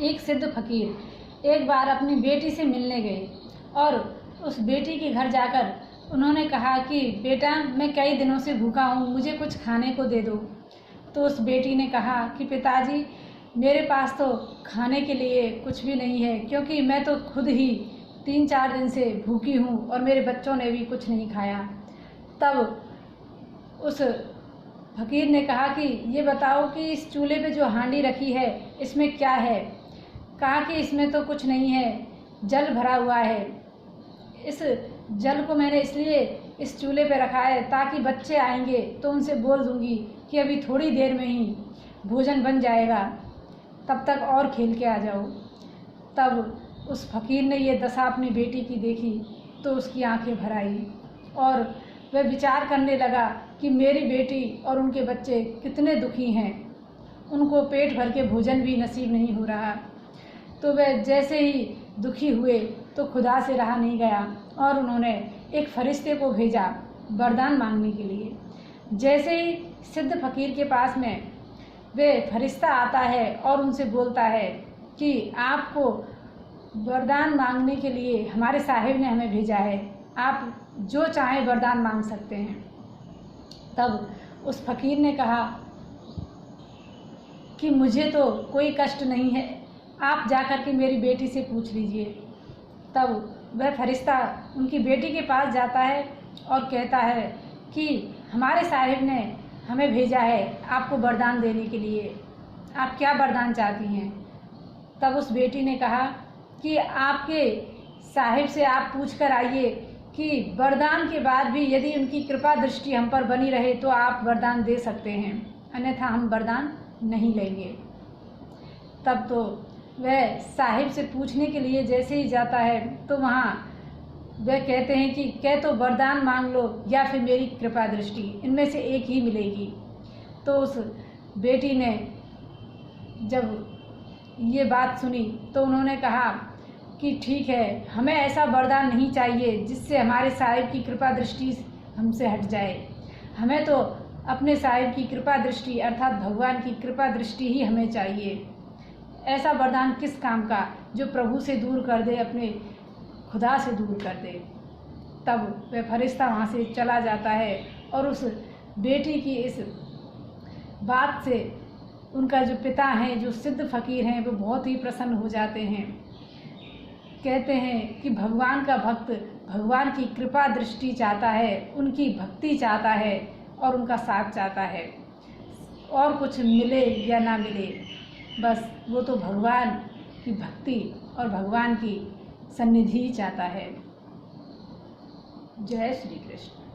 एक सिद्ध फकीर एक बार अपनी बेटी से मिलने गए और उस बेटी के घर जाकर उन्होंने कहा कि बेटा, मैं कई दिनों से भूखा हूँ, मुझे कुछ खाने को दे दो। तो उस बेटी ने कहा कि पिताजी, मेरे पास तो खाने के लिए कुछ भी नहीं है, क्योंकि मैं तो खुद ही 3-4 दिन से भूखी हूँ और मेरे बच्चों ने भी कुछ नहीं खाया। तब उस फकीर ने कहा कि ये बताओ कि इस चूल्हे पे जो हांडी रखी है इसमें क्या है। कहा कि इसमें तो कुछ नहीं है, जल भरा हुआ है। इस जल को मैंने इसलिए इस चूल्हे पे रखा है ताकि बच्चे आएंगे तो उनसे बोल दूंगी कि अभी थोड़ी देर में ही भोजन बन जाएगा, तब तक और खेल के आ जाओ। तब उस फकीर ने ये दशा अपनी बेटी की देखी तो उसकी आंखें भर आई और वह विचार करने लगा कि मेरी बेटी और उनके बच्चे कितने दुखी हैं, उनको पेट भर के भोजन भी नसीब नहीं हो रहा। तो वह जैसे ही दुखी हुए तो खुदा से रहा नहीं गया और उन्होंने एक फरिश्ते को भेजा वरदान मांगने के लिए। जैसे ही सिद्ध फकीर के पास में वे फरिश्ता आता है और उनसे बोलता है कि आपको वरदान मांगने के लिए हमारे साहिब ने हमें भेजा है, आप जो चाहें वरदान मांग सकते हैं। तब उस फकीर ने कहा कि मुझे तो कोई कष्ट नहीं है, आप जाकर के मेरी बेटी से पूछ लीजिए। तब वह फरिश्ता उनकी बेटी के पास जाता है और कहता है कि हमारे साहिब ने हमें भेजा है आपको वरदान देने के लिए, आप क्या वरदान चाहती हैं। तब उस बेटी ने कहा कि आपके साहिब से आप पूछ कर आइए कि वरदान के बाद भी यदि उनकी कृपा दृष्टि हम पर बनी रहे तो आप वरदान दे सकते हैं, अन्यथा हम वरदान नहीं लेंगे। तब तो वह साहिब से पूछने के लिए जैसे ही जाता है तो वहाँ वह कहते हैं कि कह तो वरदान मांग लो या फिर मेरी कृपा दृष्टि, इनमें से एक ही मिलेगी। तो उस बेटी ने जब ये बात सुनी तो उन्होंने कहा कि ठीक है, हमें ऐसा वरदान नहीं चाहिए जिससे हमारे साहिब की कृपा दृष्टि हमसे हट जाए। हमें तो अपने साहिब की कृपा दृष्टि अर्थात भगवान की कृपा दृष्टि ही हमें चाहिए। ऐसा वरदान किस काम का जो प्रभु से दूर कर दे, अपने खुदा से दूर कर दे। तब वह फरिश्ता वहाँ से चला जाता है और उस बेटी की इस बात से उनका जो पिता हैं, जो सिद्ध फकीर हैं, वो बहुत ही प्रसन्न हो जाते हैं। कहते हैं कि भगवान का भक्त भगवान की कृपा दृष्टि चाहता है, उनकी भक्ति चाहता है और उनका साथ चाहता है, और कुछ मिले या ना मिले, बस वो तो भगवान की भक्ति और भगवान की सन्निधि चाहता है। जय श्री कृष्ण।